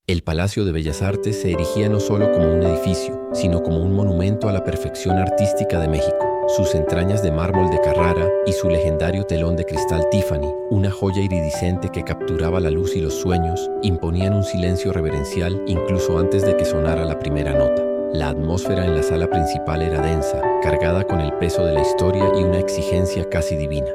El Palacio de Bellas Artes se erigía no solo como un edificio, sino como un monumento a la perfección artística de México. Sus entrañas de mármol de Carrara y su legendario telón de cristal Tiffany, una joya iridiscente que capturaba la luz y los sueños, imponían un silencio reverencial incluso antes de que sonara la primera nota. La atmósfera en la sala principal era densa, cargada con el peso de la historia y una exigencia casi divina.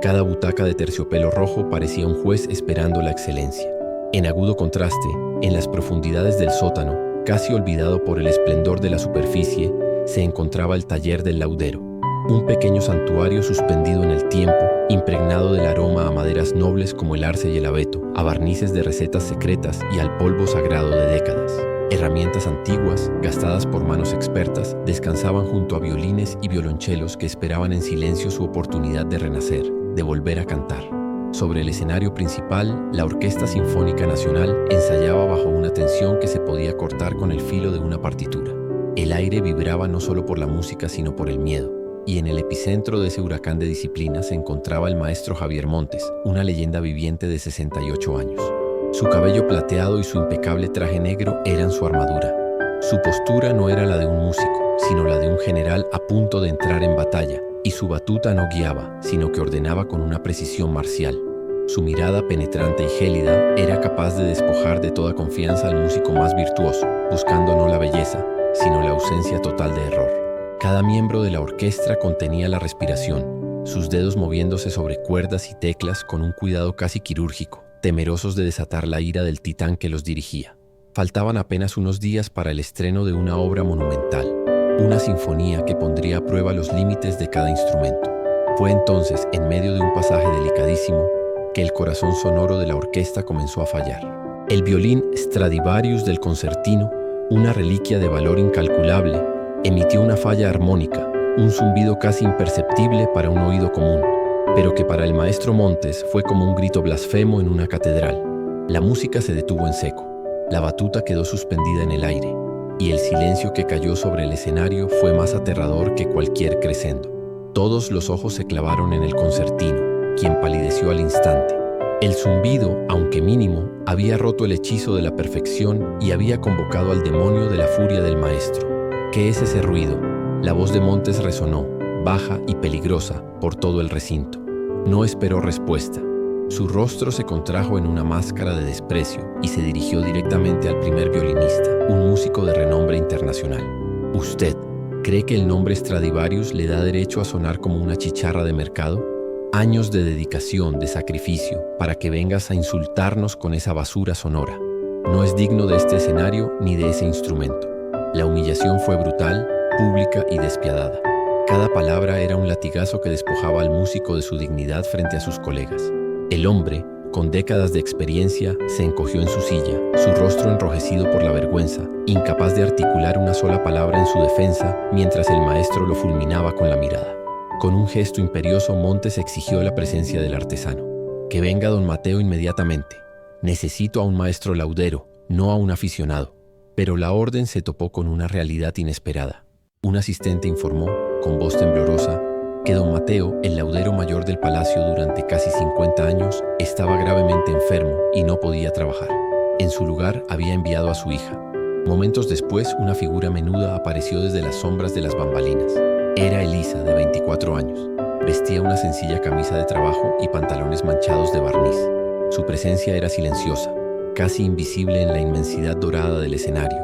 Cada butaca de terciopelo rojo parecía un juez esperando la excelencia. En agudo contraste, en las profundidades del sótano, casi olvidado por el esplendor de la superficie, se encontraba el taller del laudero, un pequeño santuario suspendido en el tiempo, impregnado del aroma a maderas nobles como el arce y el abeto, a barnices de recetas secretas y al polvo sagrado de décadas. Herramientas antiguas, gastadas por manos expertas, descansaban junto a violines y violonchelos que esperaban en silencio su oportunidad de renacer, de volver a cantar. Sobre el escenario principal, la Orquesta Sinfónica Nacional ensayaba bajo una tensión que se podía cortar con el filo de una partitura. El aire vibraba no solo por la música, sino por el miedo. Y en el epicentro de ese huracán de disciplina se encontraba el maestro Javier Montes, una leyenda viviente de 68 años. Su cabello plateado y su impecable traje negro eran su armadura. Su postura no era la de un músico, sino la de un general a punto de entrar en batalla, y su batuta no guiaba, sino que ordenaba con una precisión marcial. Su mirada penetrante y gélida era capaz de despojar de toda confianza al músico más virtuoso, buscando no la belleza, sino la ausencia total de error. Cada miembro de la orquesta contenía la respiración, sus dedos moviéndose sobre cuerdas y teclas con un cuidado casi quirúrgico, temerosos de desatar la ira del titán que los dirigía. Faltaban apenas unos días para el estreno de una obra monumental, una sinfonía que pondría a prueba los límites de cada instrumento. Fue entonces, en medio de un pasaje delicadísimo, que el corazón sonoro de la orquesta comenzó a fallar. El violín Stradivarius del concertino, una reliquia de valor incalculable, emitió una falla armónica, un zumbido casi imperceptible para un oído común, pero que para el maestro Montes fue como un grito blasfemo en una catedral. La música se detuvo en seco, la batuta quedó suspendida en el aire, y el silencio que cayó sobre el escenario fue más aterrador que cualquier crescendo. Todos los ojos se clavaron en el concertino, quien palideció al instante. El zumbido, aunque mínimo, había roto el hechizo de la perfección y había convocado al demonio de la furia del maestro. ¿Qué es ese ruido? La voz de Montes resonó, baja y peligrosa, por todo el recinto. No esperó respuesta. Su rostro se contrajo en una máscara de desprecio y se dirigió directamente al primer violinista, un músico de renombre internacional. ¿Usted cree que el nombre Stradivarius le da derecho a sonar como una chicharra de mercado? Años de dedicación, de sacrificio, para que vengas a insultarnos con esa basura sonora. No es digno de este escenario ni de ese instrumento. La humillación fue brutal, pública y despiadada. Cada palabra era un latigazo que despojaba al músico de su dignidad frente a sus colegas. El hombre, con décadas de experiencia, se encogió en su silla, su rostro enrojecido por la vergüenza, incapaz de articular una sola palabra en su defensa, mientras el maestro lo fulminaba con la mirada. Con un gesto imperioso, Montes exigió la presencia del artesano. Que venga don Mateo inmediatamente. Necesito a un maestro laudero, no a un aficionado. Pero la orden se topó con una realidad inesperada. Un asistente informó, con voz temblorosa, que don Mateo, el laudero mayor del palacio durante casi 50 años, estaba gravemente enfermo y no podía trabajar. En su lugar había enviado a su hija. Momentos después, una figura menuda apareció desde las sombras de las bambalinas. Era Elisa, de 24 años. Vestía una sencilla camisa de trabajo y pantalones manchados de barniz. Su presencia era silenciosa, casi invisible en la inmensidad dorada del escenario,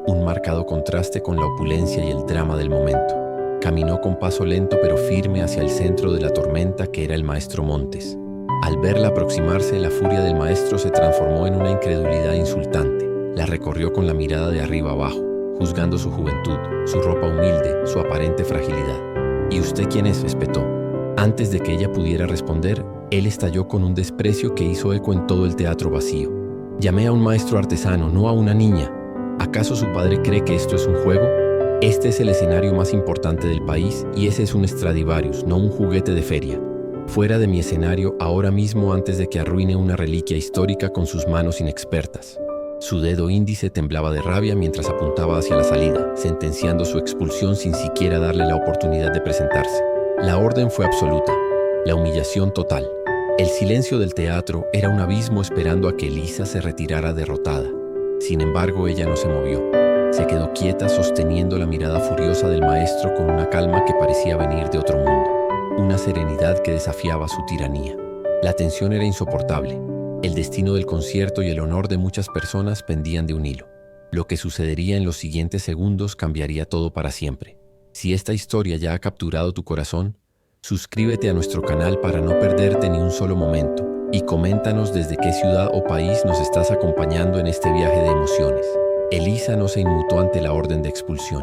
un marcado contraste con la opulencia y el drama del momento. Caminó con paso lento pero firme hacia el centro de la tormenta que era el maestro Montes. Al verla aproximarse, la furia del maestro se transformó en una incredulidad insultante. La recorrió con la mirada de arriba abajo, juzgando su juventud, su ropa humilde, su aparente fragilidad. ¿Y usted quién es?, espetó. Antes de que ella pudiera responder, él estalló con un desprecio que hizo eco en todo el teatro vacío. Llamé a un maestro artesano, no a una niña. ¿Acaso su padre cree que esto es un juego? Este es el escenario más importante del país y ese es un Stradivarius, no un juguete de feria. Fuera de mi escenario ahora mismo antes de que arruine una reliquia histórica con sus manos inexpertas. Su dedo índice temblaba de rabia mientras apuntaba hacia la salida, sentenciando su expulsión sin siquiera darle la oportunidad de presentarse. La orden fue absoluta, la humillación total. El silencio del teatro era un abismo esperando a que Elisa se retirara derrotada. Sin embargo, ella no se movió. Se quedó quieta sosteniendo la mirada furiosa del maestro con una calma que parecía venir de otro mundo, una serenidad que desafiaba su tiranía. La tensión era insoportable. El destino del concierto y el honor de muchas personas pendían de un hilo. Lo que sucedería en los siguientes segundos cambiaría todo para siempre. Si esta historia ya ha capturado tu corazón, suscríbete a nuestro canal para no perderte ni un solo momento y coméntanos desde qué ciudad o país nos estás acompañando en este viaje de emociones. Elisa no se inmutó ante la orden de expulsión.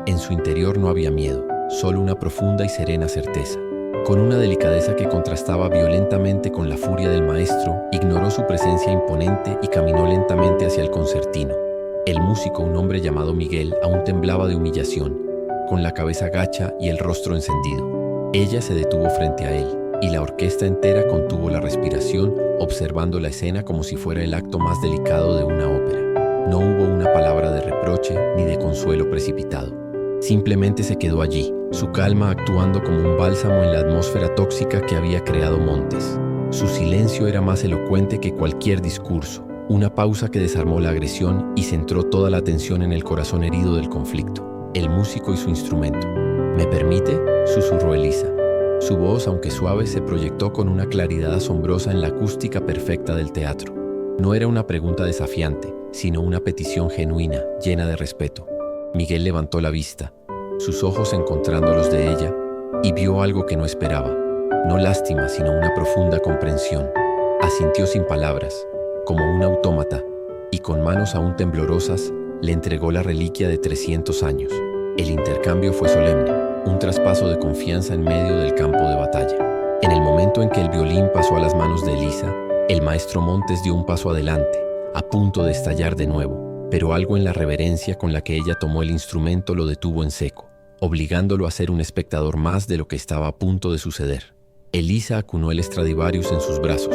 En su interior no había miedo, solo una profunda y serena certeza. Con una delicadeza que contrastaba violentamente con la furia del maestro, ignoró su presencia imponente y caminó lentamente hacia el concertino. El músico, un hombre llamado Miguel, aún temblaba de humillación, con la cabeza gacha y el rostro encendido. Ella se detuvo frente a él, y la orquesta entera contuvo la respiración, observando la escena como si fuera el acto más delicado de una ópera. No hubo una palabra de reproche ni de consuelo precipitado. Simplemente se quedó allí, su calma actuando como un bálsamo en la atmósfera tóxica que había creado Montes. Su silencio era más elocuente que cualquier discurso, una pausa que desarmó la agresión y centró toda la atención en el corazón herido del conflicto, el músico y su instrumento. ¿Me permite?, susurró Elisa. Su voz, aunque suave, se proyectó con una claridad asombrosa en la acústica perfecta del teatro. No era una pregunta desafiante, sino una petición genuina, llena de respeto. Miguel levantó la vista, sus ojos encontrando los de ella, y vio algo que no esperaba. No lástima, sino una profunda comprensión. Asintió sin palabras, como un autómata, y con manos aún temblorosas, le entregó la reliquia de 300 años. El intercambio fue solemne, un traspaso de confianza en medio del campo de batalla. En el momento en que el violín pasó a las manos de Elisa, el maestro Montes dio un paso adelante, a punto de estallar de nuevo, pero algo en la reverencia con la que ella tomó el instrumento lo detuvo en seco, obligándolo a ser un espectador más de lo que estaba a punto de suceder. Elisa acunó el Stradivarius en sus brazos.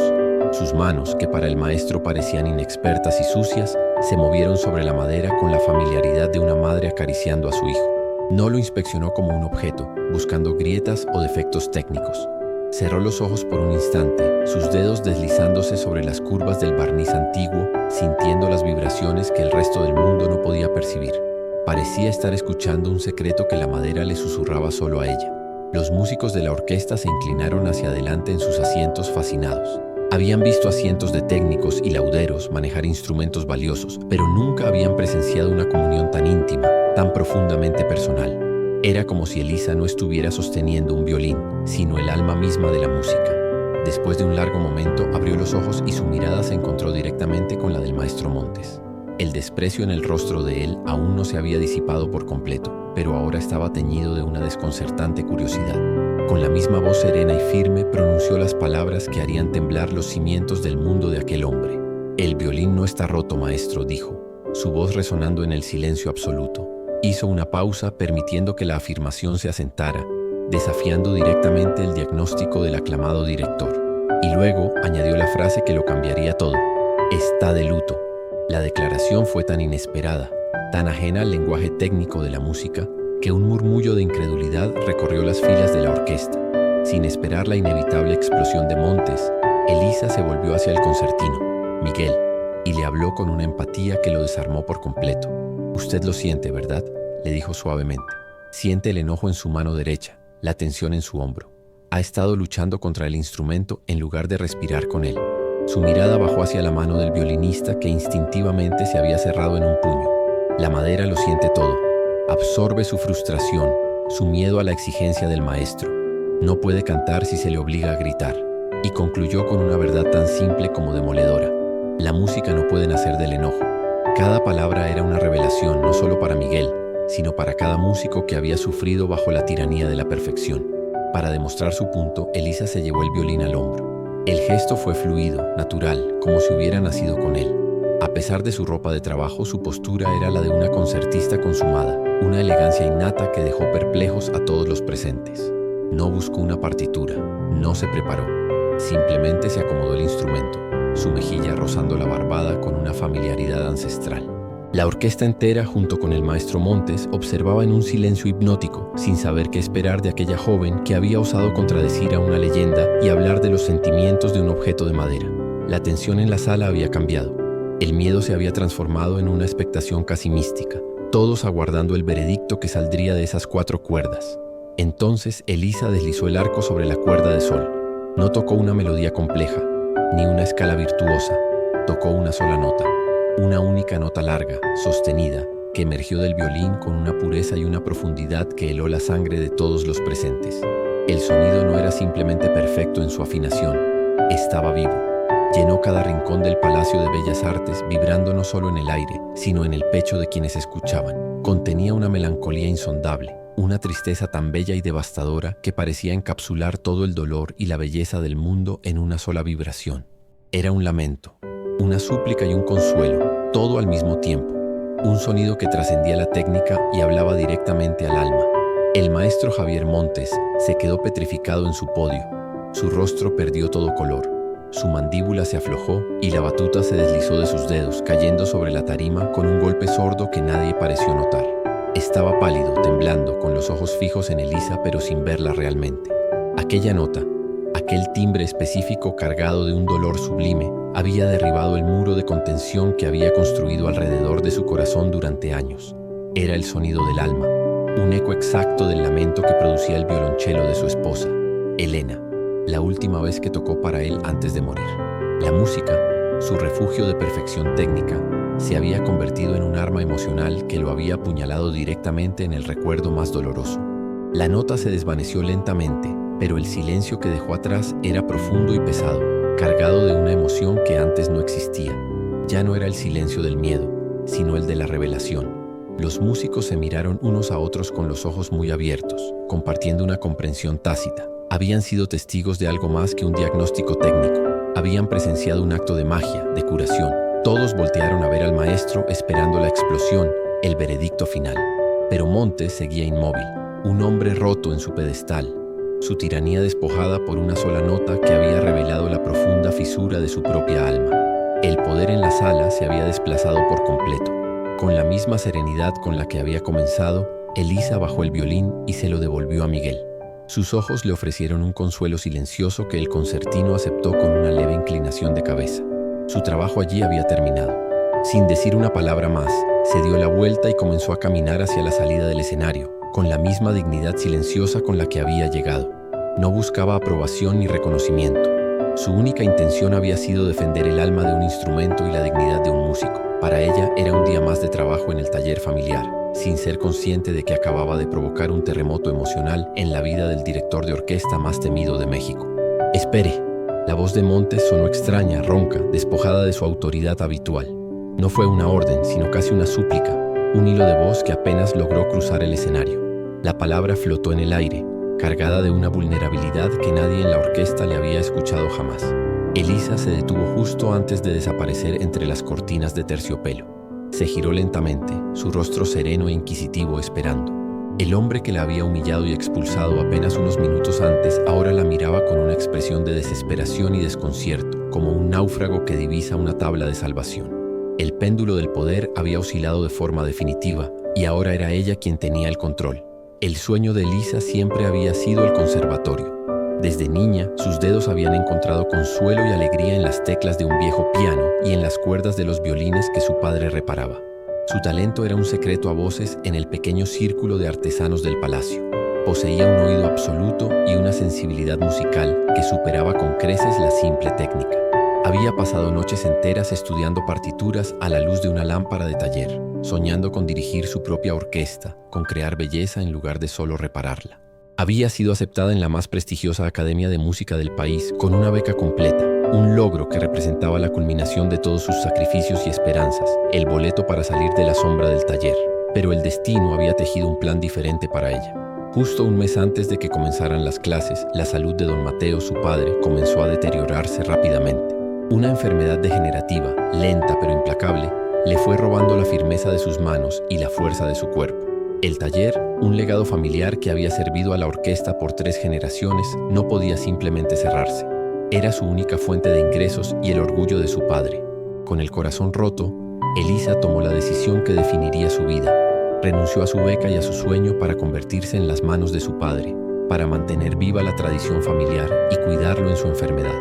Sus manos, que para el maestro parecían inexpertas y sucias, se movieron sobre la madera con la familiaridad de una madre acariciando a su hijo. No lo inspeccionó como un objeto, buscando grietas o defectos técnicos. Cerró los ojos por un instante, sus dedos deslizándose sobre las curvas del barniz antiguo, sintiendo las vibraciones que el resto del mundo no podía percibir. Parecía estar escuchando un secreto que la madera le susurraba solo a ella. Los músicos de la orquesta se inclinaron hacia adelante en sus asientos fascinados. Habían visto a cientos de técnicos y lauderos manejar instrumentos valiosos, pero nunca habían presenciado una comunión tan íntima, tan profundamente personal. Era como si Elisa no estuviera sosteniendo un violín, sino el alma misma de la música. Después de un largo momento, abrió los ojos y su mirada se encontró directamente con la del maestro Montes. El desprecio en el rostro de él aún no se había disipado por completo, pero ahora estaba teñido de una desconcertante curiosidad. Con la misma voz serena y firme pronunció las palabras que harían temblar los cimientos del mundo de aquel hombre. «El violín no está roto, maestro», dijo, su voz resonando en el silencio absoluto. Hizo una pausa permitiendo que la afirmación se asentara, desafiando directamente el diagnóstico del aclamado director. Y luego añadió la frase que lo cambiaría todo. «Está de luto». La declaración fue tan inesperada, tan ajena al lenguaje técnico de la música, que un murmullo de incredulidad recorrió las filas de la orquesta. Sin esperar la inevitable explosión de Montes, Elisa se volvió hacia el concertino, Miguel, y le habló con una empatía que lo desarmó por completo. «Usted lo siente, ¿verdad?», le dijo suavemente. Siente el enojo en su mano derecha, la tensión en su hombro. Ha estado luchando contra el instrumento en lugar de respirar con él. Su mirada bajó hacia la mano del violinista que instintivamente se había cerrado en un puño. La madera lo siente todo. Absorbe su frustración, su miedo a la exigencia del maestro. No puede cantar si se le obliga a gritar. Y concluyó con una verdad tan simple como demoledora. La música no puede nacer del enojo. Cada palabra era una revelación, no solo para Miguel, sino para cada músico que había sufrido bajo la tiranía de la perfección. Para demostrar su punto, Elisa se llevó el violín al hombro. El gesto fue fluido, natural, como si hubiera nacido con él. A pesar de su ropa de trabajo, su postura era la de una concertista consumada, una elegancia innata que dejó perplejos a todos los presentes. No buscó una partitura, no se preparó, simplemente se acomodó el instrumento, su mejilla rozando la barbada con una familiaridad ancestral. La orquesta entera, junto con el maestro Montes, observaba en un silencio hipnótico, sin saber qué esperar de aquella joven que había osado contradecir a una leyenda y hablar de los sentimientos de un objeto de madera. La tensión en la sala había cambiado. El miedo se había transformado en una expectación casi mística, todos aguardando el veredicto que saldría de esas 4 cuerdas. Entonces Elisa deslizó el arco sobre la cuerda de sol. No tocó una melodía compleja, ni una escala virtuosa. Tocó una sola nota, una única nota larga, sostenida, que emergió del violín con una pureza y una profundidad que heló la sangre de todos los presentes. El sonido no era simplemente perfecto en su afinación, estaba vivo. Llenó cada rincón del Palacio de Bellas Artes, vibrando no solo en el aire, sino en el pecho de quienes escuchaban. Contenía una melancolía insondable, una tristeza tan bella y devastadora que parecía encapsular todo el dolor y la belleza del mundo en una sola vibración. Era un lamento, una súplica y un consuelo, todo al mismo tiempo. Un sonido que trascendía la técnica y hablaba directamente al alma. El maestro Javier Montes se quedó petrificado en su podio. Su rostro perdió todo color. Su mandíbula se aflojó y la batuta se deslizó de sus dedos, cayendo sobre la tarima con un golpe sordo que nadie pareció notar. Estaba pálido, temblando, con los ojos fijos en Elisa, pero sin verla realmente. Aquella nota, aquel timbre específico cargado de un dolor sublime, había derribado el muro de contención que había construido alrededor de su corazón durante años. Era el sonido del alma, un eco exacto del lamento que producía el violonchelo de su esposa, Elena, la última vez que tocó para él antes de morir. La música, su refugio de perfección técnica, se había convertido en un arma emocional que lo había apuñalado directamente en el recuerdo más doloroso. La nota se desvaneció lentamente, pero el silencio que dejó atrás era profundo y pesado, cargado de una emoción que antes no existía. Ya no era el silencio del miedo, sino el de la revelación. Los músicos se miraron unos a otros con los ojos muy abiertos, compartiendo una comprensión tácita. Habían sido testigos de algo más que un diagnóstico técnico. Habían presenciado un acto de magia, de curación. Todos voltearon a ver al maestro esperando la explosión, el veredicto final. Pero Montes seguía inmóvil, un hombre roto en su pedestal, su tiranía despojada por una sola nota que había revelado la profunda fisura de su propia alma. El poder en la sala se había desplazado por completo. Con la misma serenidad con la que había comenzado, Elisa bajó el violín y se lo devolvió a Miguel. Sus ojos le ofrecieron un consuelo silencioso que el concertino aceptó con una leve inclinación de cabeza. Su trabajo allí había terminado. Sin decir una palabra más, se dio la vuelta y comenzó a caminar hacia la salida del escenario, con la misma dignidad silenciosa con la que había llegado. No buscaba aprobación ni reconocimiento. Su única intención había sido defender el alma de un instrumento y la dignidad de un músico. Para ella era un día más de trabajo en el taller familiar, sin ser consciente de que acababa de provocar un terremoto emocional en la vida del director de orquesta más temido de México. «Espere». La voz de Montes sonó extraña, ronca, despojada de su autoridad habitual. No fue una orden, sino casi una súplica, un hilo de voz que apenas logró cruzar el escenario. La palabra flotó en el aire, cargada de una vulnerabilidad que nadie en la orquesta le había escuchado jamás. Elisa se detuvo justo antes de desaparecer entre las cortinas de terciopelo. Se giró lentamente, su rostro sereno e inquisitivo esperando. El hombre que la había humillado y expulsado apenas unos minutos antes ahora la miraba con una expresión de desesperación y desconcierto, como un náufrago que divisa una tabla de salvación. El péndulo del poder había oscilado de forma definitiva y ahora era ella quien tenía el control. El sueño de Elisa siempre había sido el conservatorio. Desde niña, sus dedos habían encontrado consuelo y alegría en las teclas de un viejo piano y en las cuerdas de los violines que su padre reparaba. Su talento era un secreto a voces en el pequeño círculo de artesanos del palacio. Poseía un oído absoluto y una sensibilidad musical que superaba con creces la simple técnica. Había pasado noches enteras estudiando partituras a la luz de una lámpara de taller, soñando con dirigir su propia orquesta, con crear belleza en lugar de solo repararla. Había sido aceptada en la más prestigiosa academia de música del país con una beca completa, un logro que representaba la culminación de todos sus sacrificios y esperanzas, el boleto para salir de la sombra del taller. Pero el destino había tejido un plan diferente para ella. Justo un mes antes de que comenzaran las clases, la salud de don Mateo, su padre, comenzó a deteriorarse rápidamente. Una enfermedad degenerativa, lenta pero implacable, le fue robando la firmeza de sus manos y la fuerza de su cuerpo. El taller, un legado familiar que había servido a la orquesta por 3 generaciones, no podía simplemente cerrarse. Era su única fuente de ingresos y el orgullo de su padre. Con el corazón roto, Elisa tomó la decisión que definiría su vida. Renunció a su beca y a su sueño para convertirse en las manos de su padre, para mantener viva la tradición familiar y cuidarlo en su enfermedad.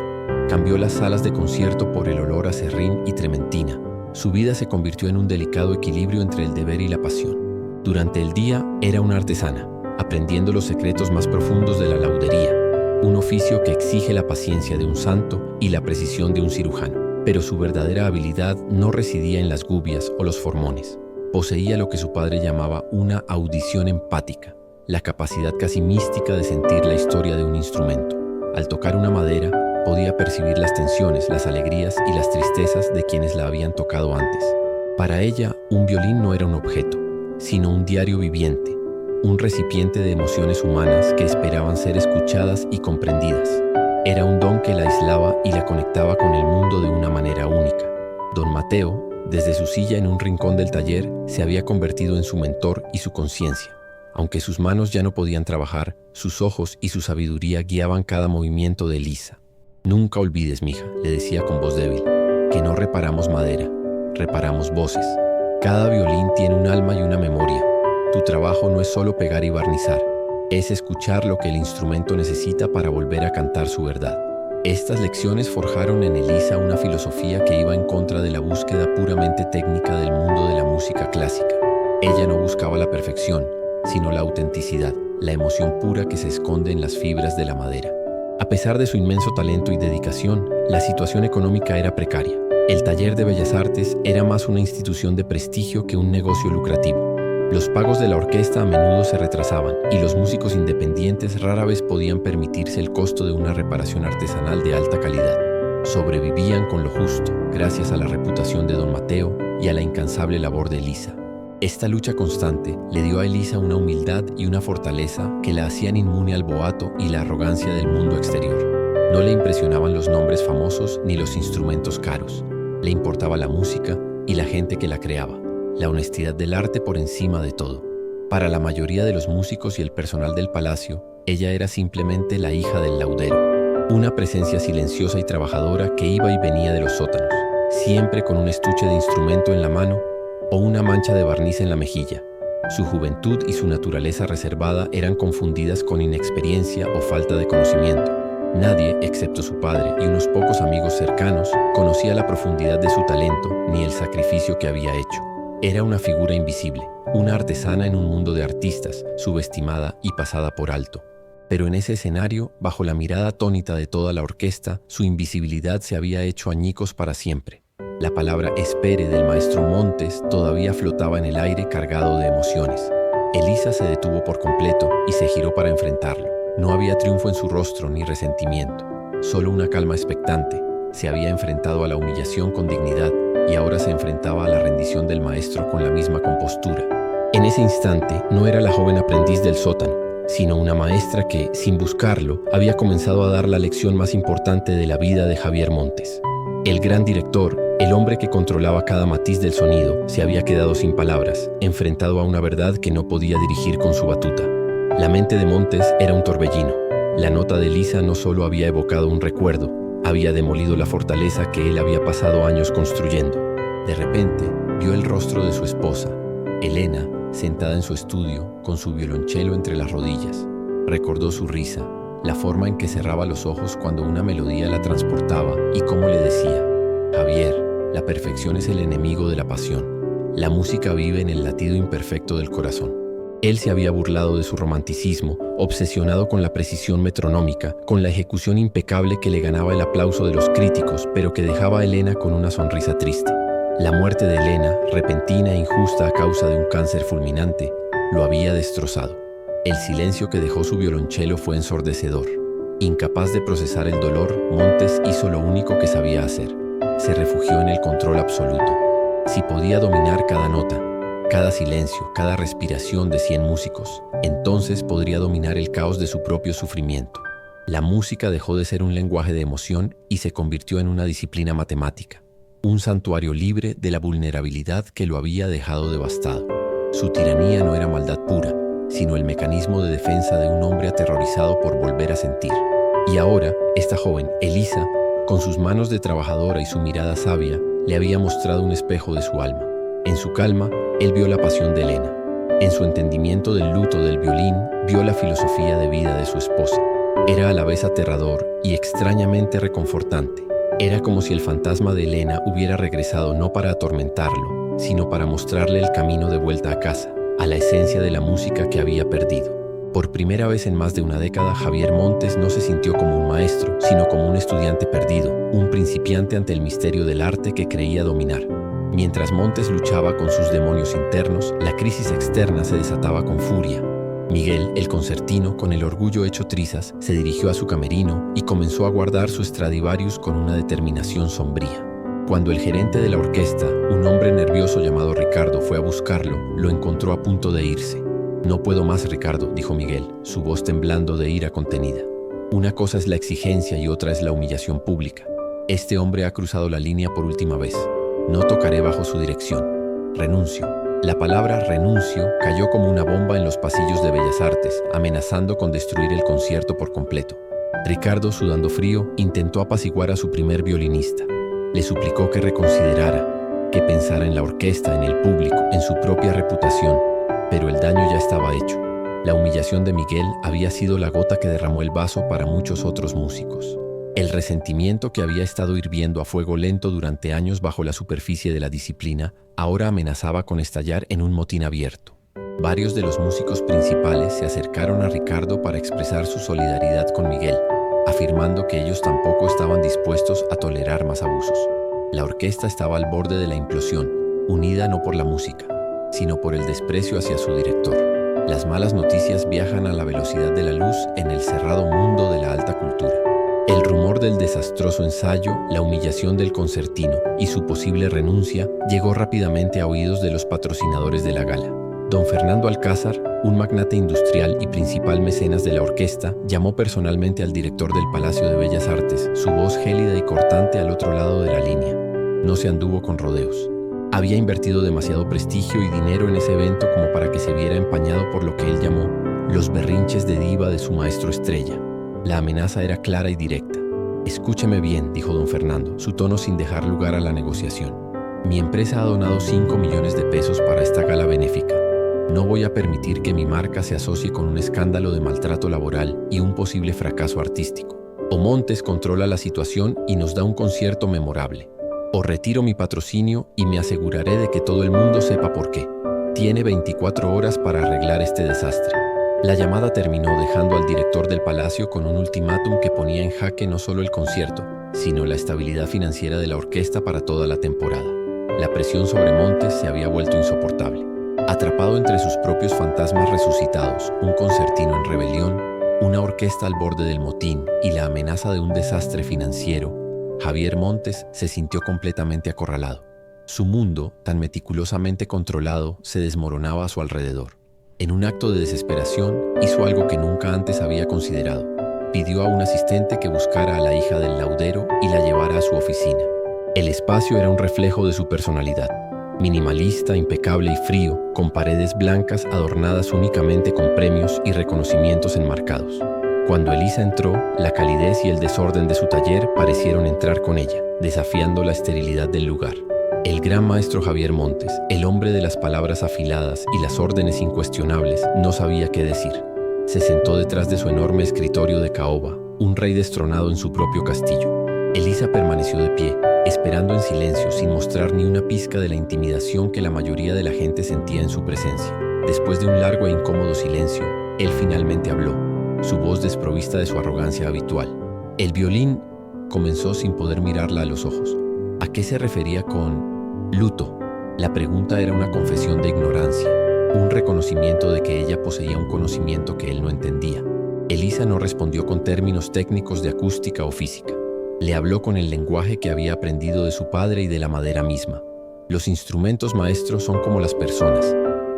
Cambió las salas de concierto por el olor a serrín y trementina, Su vida se convirtió en un delicado equilibrio entre el deber y la pasión. Durante el día era una artesana, aprendiendo los secretos más profundos de la laudería, un oficio que exige la paciencia de un santo y la precisión de un cirujano. Pero su verdadera habilidad no residía en las gubias o los formones. Poseía lo que su padre llamaba una audición empática, la capacidad casi mística de sentir la historia de un instrumento. Al tocar una madera, podía percibir las tensiones, las alegrías y las tristezas de quienes la habían tocado antes. Para ella, un violín no era un objeto, sino un diario viviente, un recipiente de emociones humanas que esperaban ser escuchadas y comprendidas. Era un don que la aislaba y la conectaba con el mundo de una manera única. Don Mateo, desde su silla en un rincón del taller, se había convertido en su mentor y su conciencia. Aunque sus manos ya no podían trabajar, sus ojos y su sabiduría guiaban cada movimiento de Elisa. «Nunca olvides, mija», le decía con voz débil, «que no reparamos madera, reparamos voces. Cada violín tiene un alma y una memoria. Tu trabajo no es solo pegar y barnizar, es escuchar lo que el instrumento necesita para volver a cantar su verdad». Estas lecciones forjaron en Elisa una filosofía que iba en contra de la búsqueda puramente técnica del mundo de la música clásica. Ella no buscaba la perfección, sino la autenticidad, la emoción pura que se esconde en las fibras de la madera. A pesar de su inmenso talento y dedicación, la situación económica era precaria. El taller de Bellas Artes era más una institución de prestigio que un negocio lucrativo. Los pagos de la orquesta a menudo se retrasaban y los músicos independientes rara vez podían permitirse el costo de una reparación artesanal de alta calidad. Sobrevivían con lo justo, gracias a la reputación de don Mateo y a la incansable labor de Elisa. Esta lucha constante le dio a Elisa una humildad y una fortaleza que la hacían inmune al boato y la arrogancia del mundo exterior. No le impresionaban los nombres famosos ni los instrumentos caros. Le importaba la música y la gente que la creaba, la honestidad del arte por encima de todo. Para la mayoría de los músicos y el personal del palacio, ella era simplemente la hija del laudero, una presencia silenciosa y trabajadora que iba y venía de los sótanos, siempre con un estuche de instrumento en la mano o una mancha de barniz en la mejilla. Su juventud y su naturaleza reservada eran confundidas con inexperiencia o falta de conocimiento. Nadie, excepto su padre y unos pocos amigos cercanos, conocía la profundidad de su talento ni el sacrificio que había hecho. Era una figura invisible, una artesana en un mundo de artistas, subestimada y pasada por alto. Pero en ese escenario, bajo la mirada atónita de toda la orquesta, su invisibilidad se había hecho añicos para siempre. La palabra espere del maestro Montes todavía flotaba en el aire cargado de emociones. Elisa se detuvo por completo y se giró para enfrentarlo. No había triunfo en su rostro ni resentimiento, solo una calma expectante. Se había enfrentado a la humillación con dignidad y ahora se enfrentaba a la rendición del maestro con la misma compostura. En ese instante no era la joven aprendiz del sótano, sino una maestra que, sin buscarlo, había comenzado a dar la lección más importante de la vida de Javier Montes. El gran director, el hombre que controlaba cada matiz del sonido, se había quedado sin palabras, enfrentado a una verdad que no podía dirigir con su batuta. La mente de Montes era un torbellino. La nota de Elisa no solo había evocado un recuerdo, había demolido la fortaleza que él había pasado años construyendo. De repente, vio el rostro de su esposa, Elena, sentada en su estudio, con su violonchelo entre las rodillas. Recordó su risa, la forma en que cerraba los ojos cuando una melodía la transportaba y cómo le decía: «Javier, la perfección es el enemigo de la pasión. La música vive en el latido imperfecto del corazón». Él se había burlado de su romanticismo, obsesionado con la precisión metronómica, con la ejecución impecable que le ganaba el aplauso de los críticos, pero que dejaba a Elena con una sonrisa triste. La muerte de Elena, repentina e injusta a causa de un cáncer fulminante, lo había destrozado. El silencio que dejó su violonchelo fue ensordecedor. Incapaz de procesar el dolor, Montes hizo lo único que sabía hacer. Se refugió en el control absoluto. Si podía dominar cada nota, cada silencio, cada respiración de 100 músicos, entonces podría dominar el caos de su propio sufrimiento. La música dejó de ser un lenguaje de emoción y se convirtió en una disciplina matemática, un santuario libre de la vulnerabilidad que lo había dejado devastado. Su tiranía no era maldad pura, sino el mecanismo de defensa de un hombre aterrorizado por volver a sentir. Y ahora, esta joven, Elisa, con sus manos de trabajadora y su mirada sabia, le había mostrado un espejo de su alma. En su calma, él vio la pasión de Elena. En su entendimiento del luto del violín, vio la filosofía de vida de su esposa. Era a la vez aterrador y extrañamente reconfortante. Era como si el fantasma de Elena hubiera regresado no para atormentarlo, sino para mostrarle el camino de vuelta a casa, a la esencia de la música que había perdido. Por primera vez en más de una década, Javier Montes no se sintió como un maestro, sino como un estudiante perdido, un principiante ante el misterio del arte que creía dominar. Mientras Montes luchaba con sus demonios internos, la crisis externa se desataba con furia. Miguel, el concertino, con el orgullo hecho trizas, se dirigió a su camerino y comenzó a guardar su Stradivarius con una determinación sombría. Cuando el gerente de la orquesta, un hombre nervioso llamado Ricardo, fue a buscarlo, lo encontró a punto de irse. «No puedo más, Ricardo», dijo Miguel, su voz temblando de ira contenida. «Una cosa es la exigencia y otra es la humillación pública. Este hombre ha cruzado la línea por última vez. No tocaré bajo su dirección. Renuncio». La palabra renuncio cayó como una bomba en los pasillos de Bellas Artes, amenazando con destruir el concierto por completo. Ricardo, sudando frío, intentó apaciguar a su primer violinista. Le suplicó que reconsiderara, que pensara en la orquesta, en el público, en su propia reputación, pero el daño ya estaba hecho. La humillación de Miguel había sido la gota que derramó el vaso para muchos otros músicos. El resentimiento que había estado hirviendo a fuego lento durante años bajo la superficie de la disciplina, ahora amenazaba con estallar en un motín abierto. Varios de los músicos principales se acercaron a Ricardo para expresar su solidaridad con Miguel, afirmando que ellos tampoco estaban dispuestos a tolerar más abusos. La orquesta estaba al borde de la implosión, unida no por la música, sino por el desprecio hacia su director. Las malas noticias viajan a la velocidad de la luz en el cerrado mundo de la alta cultura. El rumor del desastroso ensayo, la humillación del concertino y su posible renuncia llegó rápidamente a oídos de los patrocinadores de la gala. Don Fernando Alcázar, un magnate industrial y principal mecenas de la orquesta, llamó personalmente al director del Palacio de Bellas Artes, su voz gélida y cortante al otro lado de la línea. No se anduvo con rodeos. Había invertido demasiado prestigio y dinero en ese evento como para que se viera empañado por lo que él llamó los berrinches de diva de su maestro estrella. La amenaza era clara y directa. «Escúcheme bien», dijo don Fernando, su tono sin dejar lugar a la negociación. «Mi empresa ha donado 5 millones de pesos para esta gala benéfica. No voy a permitir que mi marca se asocie con un escándalo de maltrato laboral y un posible fracaso artístico. O Montes controla la situación y nos da un concierto memorable. O retiro mi patrocinio y me aseguraré de que todo el mundo sepa por qué. Tiene 24 horas para arreglar este desastre». La llamada terminó dejando al director del palacio con un ultimátum que ponía en jaque no solo el concierto, sino la estabilidad financiera de la orquesta para toda la temporada. La presión sobre Montes se había vuelto insoportable. Atrapado entre sus propios fantasmas resucitados, un concertino en rebelión, una orquesta al borde del motín y la amenaza de un desastre financiero, Javier Montes se sintió completamente acorralado. Su mundo, tan meticulosamente controlado, se desmoronaba a su alrededor. En un acto de desesperación, hizo algo que nunca antes había considerado. Pidió a un asistente que buscara a la hija del laudero y la llevara a su oficina. El espacio era un reflejo de su personalidad. Minimalista, impecable y frío, con paredes blancas adornadas únicamente con premios y reconocimientos enmarcados. Cuando Elisa entró, la calidez y el desorden de su taller parecieron entrar con ella, desafiando la esterilidad del lugar. El gran maestro Javier Montes, el hombre de las palabras afiladas y las órdenes incuestionables, no sabía qué decir. Se sentó detrás de su enorme escritorio de caoba, un rey destronado en su propio castillo. Elisa permaneció de pie, esperando en silencio, sin mostrar ni una pizca de la intimidación que la mayoría de la gente sentía en su presencia. Después de un largo e incómodo silencio, él finalmente habló, su voz desprovista de su arrogancia habitual. «El violín», comenzó sin poder mirarla a los ojos. ¿A qué se refería con luto? La pregunta era una confesión de ignorancia, un reconocimiento de que ella poseía un conocimiento que él no entendía. Elisa no respondió con términos técnicos de acústica o física. Le habló con el lenguaje que había aprendido de su padre y de la madera misma. Los instrumentos maestros son como las personas,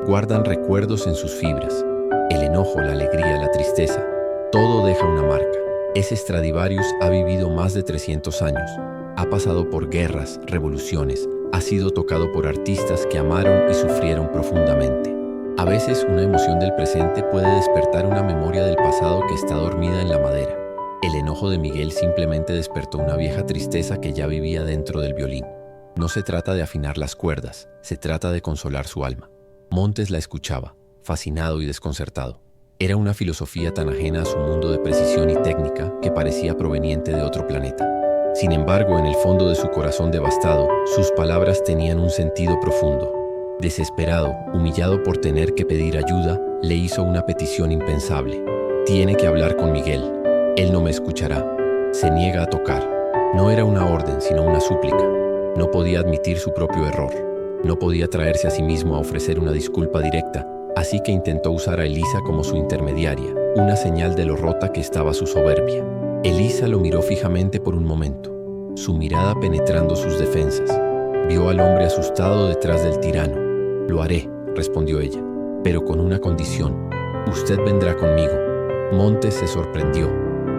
guardan recuerdos en sus fibras. El enojo, la alegría, la tristeza, todo deja una marca. Ese Stradivarius ha vivido más de 300 años. Ha pasado por guerras, revoluciones, ha sido tocado por artistas que amaron y sufrieron profundamente. A veces una emoción del presente puede despertar una memoria del pasado que está dormida en la madera. El enojo de Miguel simplemente despertó una vieja tristeza que ya vivía dentro del violín. No se trata de afinar las cuerdas, se trata de consolar su alma. Montes la escuchaba, fascinado y desconcertado. Era una filosofía tan ajena a su mundo de precisión y técnica que parecía proveniente de otro planeta. Sin embargo, en el fondo de su corazón devastado, sus palabras tenían un sentido profundo. Desesperado, humillado por tener que pedir ayuda, le hizo una petición impensable. Tiene que hablar con Miguel. Él no me escuchará. Se niega a tocar. No era una orden, sino una súplica. No podía admitir su propio error. No podía traerse a sí mismo a ofrecer una disculpa directa, así que intentó usar a Elisa como su intermediaria, una señal de lo rota que estaba su soberbia. Elisa lo miró fijamente por un momento, su mirada penetrando sus defensas. Vio al hombre asustado detrás del tirano. «Lo haré», respondió ella, «pero con una condición. Usted vendrá conmigo». Montes se sorprendió.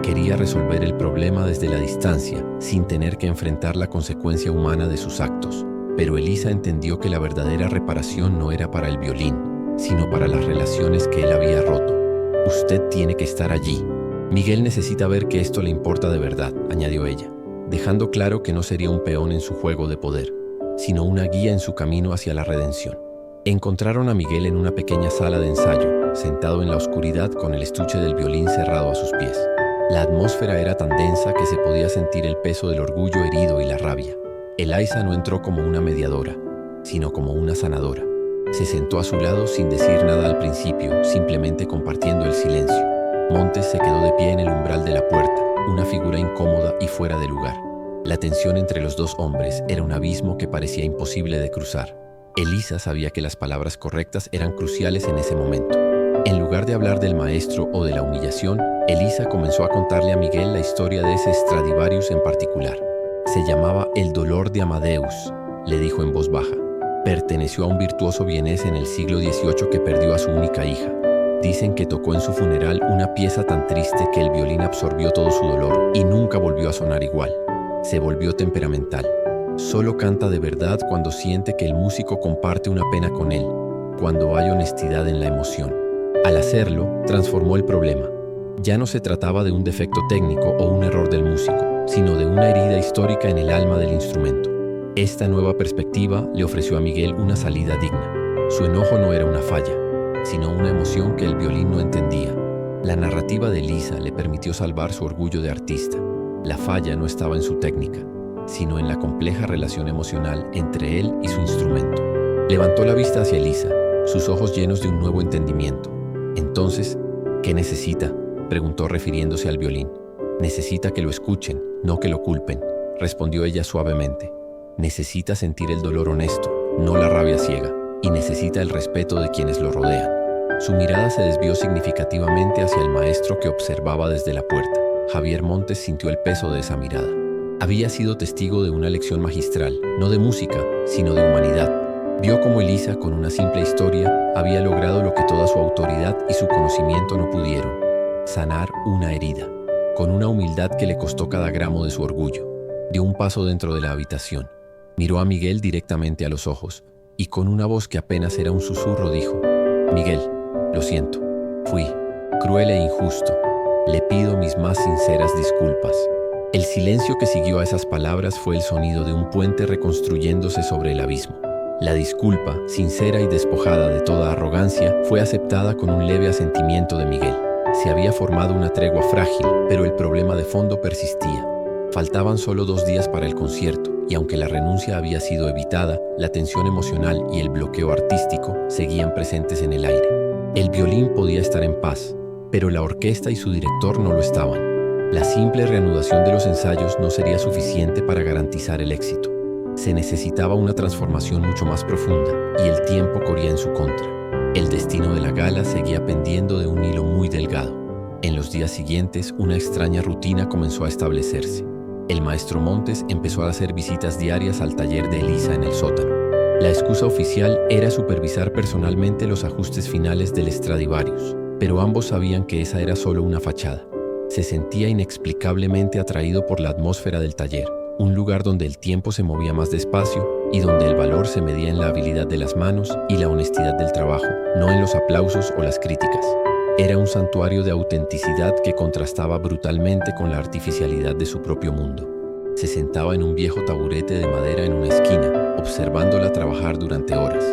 Quería resolver el problema desde la distancia, sin tener que enfrentar la consecuencia humana de sus actos. Pero Elisa entendió que la verdadera reparación no era para el violín, sino para las relaciones que él había roto. «Usted tiene que estar allí. Miguel necesita ver que esto le importa de verdad», añadió ella, dejando claro que no sería un peón en su juego de poder, sino una guía en su camino hacia la redención. Encontraron a Miguel en una pequeña sala de ensayo, sentado en la oscuridad con el estuche del violín cerrado a sus pies. La atmósfera era tan densa que se podía sentir el peso del orgullo herido y la rabia. Elisa no entró como una mediadora, sino como una sanadora. Se sentó a su lado sin decir nada al principio, simplemente compartiendo el silencio. Montes se quedó de pie en el umbral de la puerta, una figura incómoda y fuera de lugar. La tensión entre los dos hombres era un abismo que parecía imposible de cruzar. Elisa sabía que las palabras correctas eran cruciales en ese momento. En lugar de hablar del maestro o de la humillación, Elisa comenzó a contarle a Miguel la historia de ese Stradivarius en particular. Se llamaba El dolor de Amadeus, le dijo en voz baja. Perteneció a un virtuoso vienés en el siglo XVIII que perdió a su única hija. Dicen que tocó en su funeral una pieza tan triste que el violín absorbió todo su dolor y nunca volvió a sonar igual. Se volvió temperamental. Solo canta de verdad cuando siente que el músico comparte una pena con él, cuando hay honestidad en la emoción. Al hacerlo, transformó el problema. Ya no se trataba de un defecto técnico o un error del músico, sino de una herida histórica en el alma del instrumento. Esta nueva perspectiva le ofreció a Miguel una salida digna. Su enojo no era una falla, sino una emoción que el violín no entendía. La narrativa de Elisa le permitió salvar su orgullo de artista. La falla no estaba en su técnica, sino en la compleja relación emocional entre él y su instrumento. Levantó la vista hacia Elisa, sus ojos llenos de un nuevo entendimiento. Entonces, ¿qué necesita?, preguntó refiriéndose al violín. Necesita que lo escuchen, no que lo culpen, respondió ella suavemente. Necesita sentir el dolor honesto, no la rabia ciega, y necesita el respeto de quienes lo rodean. Su mirada se desvió significativamente hacia el maestro que observaba desde la puerta. Javier Montes sintió el peso de esa mirada. Había sido testigo de una lección magistral, no de música, sino de humanidad. Vio cómo Elisa, con una simple historia, había logrado lo que toda su autoridad y su conocimiento no pudieron: sanar una herida. Con una humildad que le costó cada gramo de su orgullo, dio un paso dentro de la habitación. Miró a Miguel directamente a los ojos y con una voz que apenas era un susurro dijo: «Miguel, lo siento, fui cruel e injusto. Le pido mis más sinceras disculpas». El silencio que siguió a esas palabras fue el sonido de un puente reconstruyéndose sobre el abismo. La disculpa, sincera y despojada de toda arrogancia, fue aceptada con un leve asentimiento de Miguel. Se había formado una tregua frágil, pero el problema de fondo persistía. Faltaban solo 2 días para el concierto, y aunque la renuncia había sido evitada, la tensión emocional y el bloqueo artístico seguían presentes en el aire. El violín podía estar en paz, pero la orquesta y su director no lo estaban. La simple reanudación de los ensayos no sería suficiente para garantizar el éxito. Se necesitaba una transformación mucho más profunda, y el tiempo corría en su contra. El destino de la gala seguía pendiendo de un hilo muy delgado. En los días siguientes, una extraña rutina comenzó a establecerse. El maestro Montes empezó a hacer visitas diarias al taller de Elisa en el sótano. La excusa oficial era supervisar personalmente los ajustes finales del Stradivarius, pero ambos sabían que esa era solo una fachada. Se sentía inexplicablemente atraído por la atmósfera del taller, un lugar donde el tiempo se movía más despacio y donde el valor se medía en la habilidad de las manos y la honestidad del trabajo, no en los aplausos o las críticas. Era un santuario de autenticidad que contrastaba brutalmente con la artificialidad de su propio mundo. Se sentaba en un viejo taburete de madera en una esquina, observándola trabajar durante horas.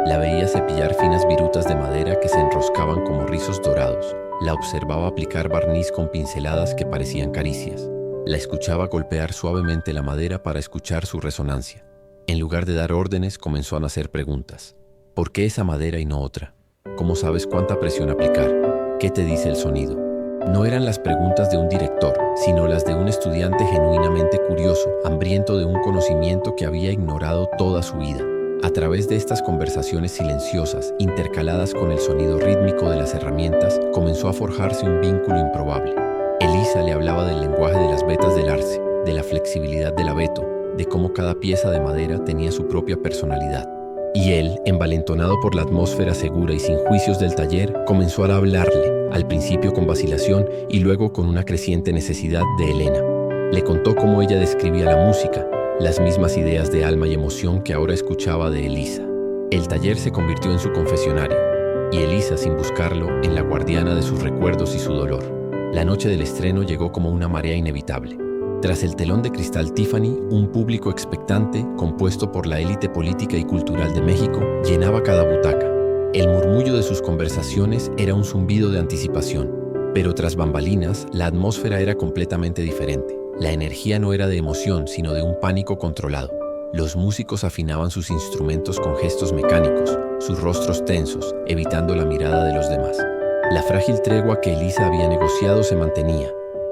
La veía cepillar finas virutas de madera que se enroscaban como rizos dorados. La observaba aplicar barniz con pinceladas que parecían caricias. La escuchaba golpear suavemente la madera para escuchar su resonancia. En lugar de dar órdenes, comenzó a hacer preguntas. ¿Por qué esa madera y no otra? ¿Cómo sabes cuánta presión aplicar? ¿Qué te dice el sonido? No eran las preguntas de un director, sino las de un estudiante genuinamente curioso, hambriento de un conocimiento que había ignorado toda su vida. A través de estas conversaciones silenciosas, intercaladas con el sonido rítmico de las herramientas, comenzó a forjarse un vínculo improbable. Elisa le hablaba del lenguaje de las vetas del arce, de la flexibilidad del abeto, de cómo cada pieza de madera tenía su propia personalidad. Y él, envalentonado por la atmósfera segura y sin juicios del taller, comenzó a hablarle, al principio con vacilación y luego con una creciente necesidad de Elena. Le contó cómo ella describía la música, las mismas ideas de alma y emoción que ahora escuchaba de Elisa. El taller se convirtió en su confesionario, y Elisa, sin buscarlo, en la guardiana de sus recuerdos y su dolor. La noche del estreno llegó como una marea inevitable. Tras el telón de cristal Tiffany, un público expectante, compuesto por la élite política y cultural de México, llenaba cada butaca. El murmullo de sus conversaciones era un zumbido de anticipación, pero tras bambalinas, la atmósfera era completamente diferente. La energía no era de emoción, sino de un pánico controlado. Los músicos afinaban sus instrumentos con gestos mecánicos, sus rostros tensos, evitando la mirada de los demás. La frágil tregua que Elisa había negociado se mantenía,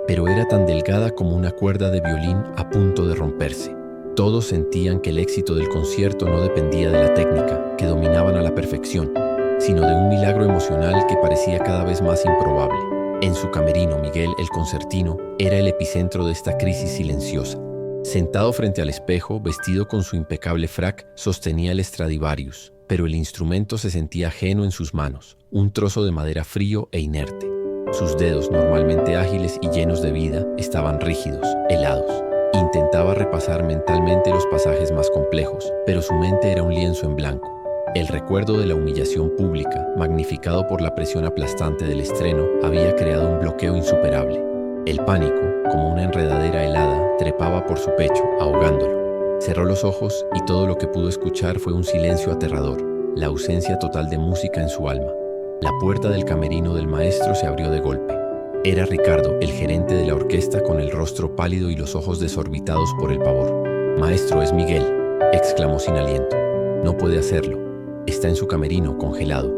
pero era tan delgada como una cuerda de violín a punto de romperse. Todos sentían que el éxito del concierto no dependía de la técnica, que dominaban a la perfección, sino de un milagro emocional que parecía cada vez más improbable. En su camerino, Miguel, el concertino, era el epicentro de esta crisis silenciosa. Sentado frente al espejo, vestido con su impecable frac, sostenía el Stradivarius, pero el instrumento se sentía ajeno en sus manos, un trozo de madera frío e inerte. Sus dedos, normalmente ágiles y llenos de vida, estaban rígidos, helados. Intentaba repasar mentalmente los pasajes más complejos, pero su mente era un lienzo en blanco. El recuerdo de la humillación pública, magnificado por la presión aplastante del estreno, había creado un bloqueo insuperable. El pánico, como una enredadera helada, trepaba por su pecho, ahogándolo. Cerró los ojos y todo lo que pudo escuchar fue un silencio aterrador, la ausencia total de música en su alma. La puerta del camerino del maestro se abrió de golpe. Era Ricardo, el gerente de la orquesta, con el rostro pálido y los ojos desorbitados por el pavor. «Maestro, es Miguel», exclamó sin aliento. «No puede hacerlo. Está en su camerino, congelado.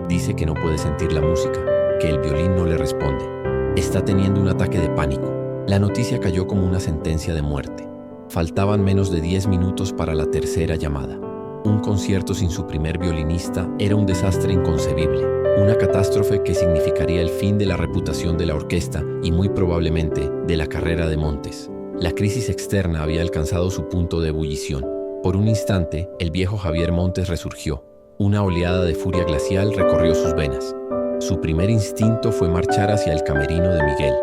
Dice que no puede sentir la música, que el violín no le responde. Está teniendo un ataque de pánico». La noticia cayó como una sentencia de muerte. Faltaban menos de 10 minutos para la tercera llamada. Un concierto sin su primer violinista era un desastre inconcebible, una catástrofe que significaría el fin de la reputación de la orquesta y muy probablemente de la carrera de Montes. La crisis externa había alcanzado su punto de ebullición. Por un instante, el viejo Javier Montes resurgió. Una oleada de furia glacial recorrió sus venas. Su primer instinto fue marchar hacia el camerino de Miguel,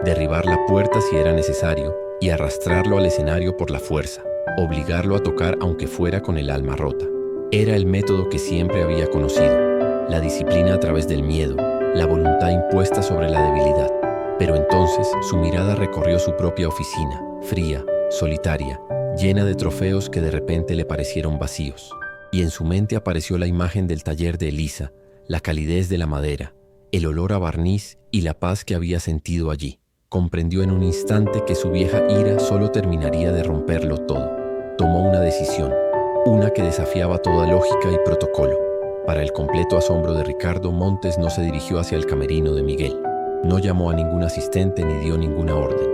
derribar la puerta si era necesario y arrastrarlo al escenario por la fuerza, obligarlo a tocar aunque fuera con el alma rota. Era el método que siempre había conocido, la disciplina a través del miedo, la voluntad impuesta sobre la debilidad. Pero entonces su mirada recorrió su propia oficina, fría, solitaria, llena de trofeos que de repente le parecieron vacíos. Y en su mente apareció la imagen del taller de Elisa, la calidez de la madera, el olor a barniz y la paz que había sentido allí. Comprendió en un instante que su vieja ira solo terminaría de romperlo todo. Tomó una decisión, una que desafiaba toda lógica y protocolo. Para el completo asombro de Ricardo, Montes no se dirigió hacia el camerino de Miguel. No llamó a ningún asistente ni dio ninguna orden.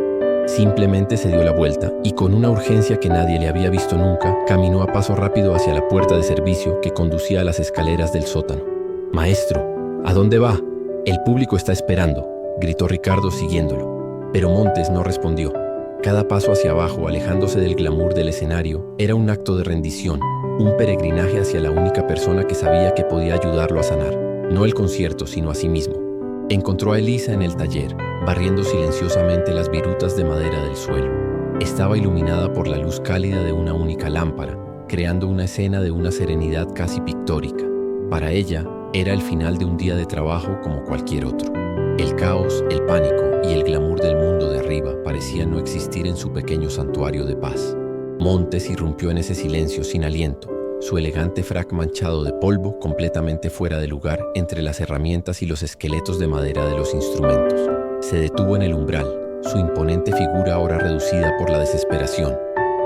Simplemente se dio la vuelta y con una urgencia que nadie le había visto nunca, caminó a paso rápido hacia la puerta de servicio que conducía a las escaleras del sótano. «Maestro, ¿a dónde va? El público está esperando», gritó Ricardo siguiéndolo. Pero Montes no respondió. Cada paso hacia abajo, alejándose del glamour del escenario, era un acto de rendición, un peregrinaje hacia la única persona que sabía que podía ayudarlo a sanar, no el concierto, sino a sí mismo. Encontró a Elisa en el taller, barriendo silenciosamente las virutas de madera del suelo. Estaba iluminada por la luz cálida de una única lámpara, creando una escena de una serenidad casi pictórica. Para ella, era el final de un día de trabajo como cualquier otro. El caos, el pánico y el glamour del mundo de arriba parecían no existir en su pequeño santuario de paz. Montes irrumpió en ese silencio sin aliento, su elegante frac manchado de polvo completamente fuera de lugar entre las herramientas y los esqueletos de madera de los instrumentos. Se detuvo en el umbral, su imponente figura ahora reducida por la desesperación.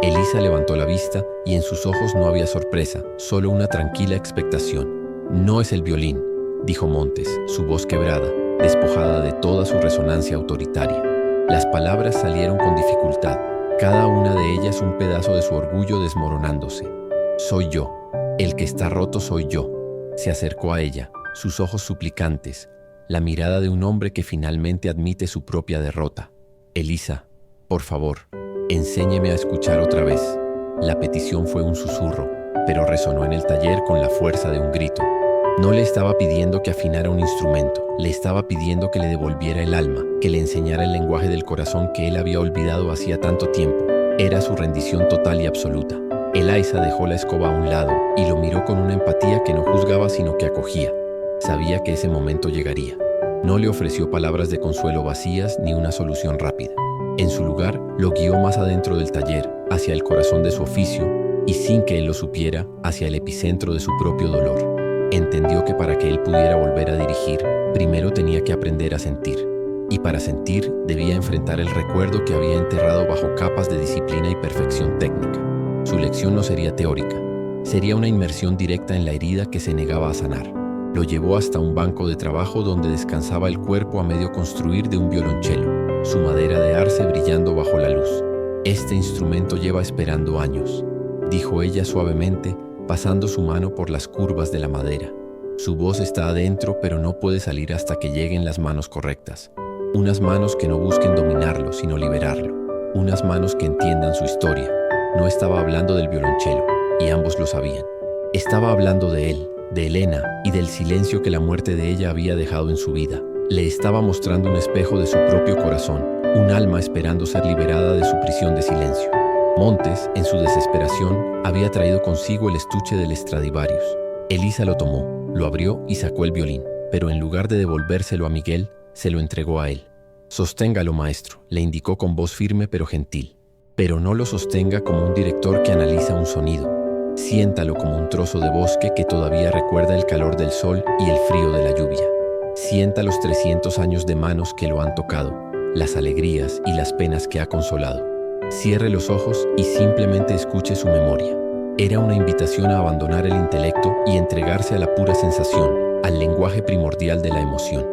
Elisa levantó la vista y en sus ojos no había sorpresa, solo una tranquila expectación. «No es el violín», dijo Montes, su voz quebrada, despojada de toda su resonancia autoritaria. Las palabras salieron con dificultad, cada una de ellas un pedazo de su orgullo desmoronándose. «Soy yo, el que está roto soy yo». Se acercó a ella, sus ojos suplicantes, la mirada de un hombre que finalmente admite su propia derrota. «Elisa, por favor, enséñeme a escuchar otra vez». La petición fue un susurro, pero resonó en el taller con la fuerza de un grito. No le estaba pidiendo que afinara un instrumento, le estaba pidiendo que le devolviera el alma, que le enseñara el lenguaje del corazón que él había olvidado hacía tanto tiempo. Era su rendición total y absoluta. Elisa dejó la escoba a un lado y lo miró con una empatía que no juzgaba sino que acogía. Sabía que ese momento llegaría. No le ofreció palabras de consuelo vacías ni una solución rápida. En su lugar, lo guió más adentro del taller, hacia el corazón de su oficio y, sin que él lo supiera, hacia el epicentro de su propio dolor. Entendió que para que él pudiera volver a dirigir, primero tenía que aprender a sentir. Y para sentir, debía enfrentar el recuerdo que había enterrado bajo capas de disciplina y perfección técnica. Su lección no sería teórica, sería una inmersión directa en la herida que se negaba a sanar. Lo llevó hasta un banco de trabajo donde descansaba el cuerpo a medio construir de un violonchelo, su madera de arce brillando bajo la luz. «Este instrumento lleva esperando años», dijo ella suavemente, pasando su mano por las curvas de la madera. Su voz está adentro, pero no puede salir hasta que lleguen las manos correctas. Unas manos que no busquen dominarlo, sino liberarlo. Unas manos que entiendan su historia. No estaba hablando del violonchelo, y ambos lo sabían. Estaba hablando de él, de Elena, y del silencio que la muerte de ella había dejado en su vida. Le estaba mostrando un espejo de su propio corazón, un alma esperando ser liberada de su prisión de silencio. Montes, en su desesperación, había traído consigo el estuche del Stradivarius. Elisa lo tomó, lo abrió y sacó el violín, pero en lugar de devolvérselo a Miguel, se lo entregó a él. «Sosténgalo, maestro», le indicó con voz firme pero gentil. «Pero no lo sostenga como un director que analiza un sonido. Siéntalo como un trozo de bosque que todavía recuerda el calor del sol y el frío de la lluvia. Sienta los 300 años de manos que lo han tocado, las alegrías y las penas que ha consolado. Cierre los ojos y simplemente escuche su memoria». Era una invitación a abandonar el intelecto y entregarse a la pura sensación, al lenguaje primordial de la emoción.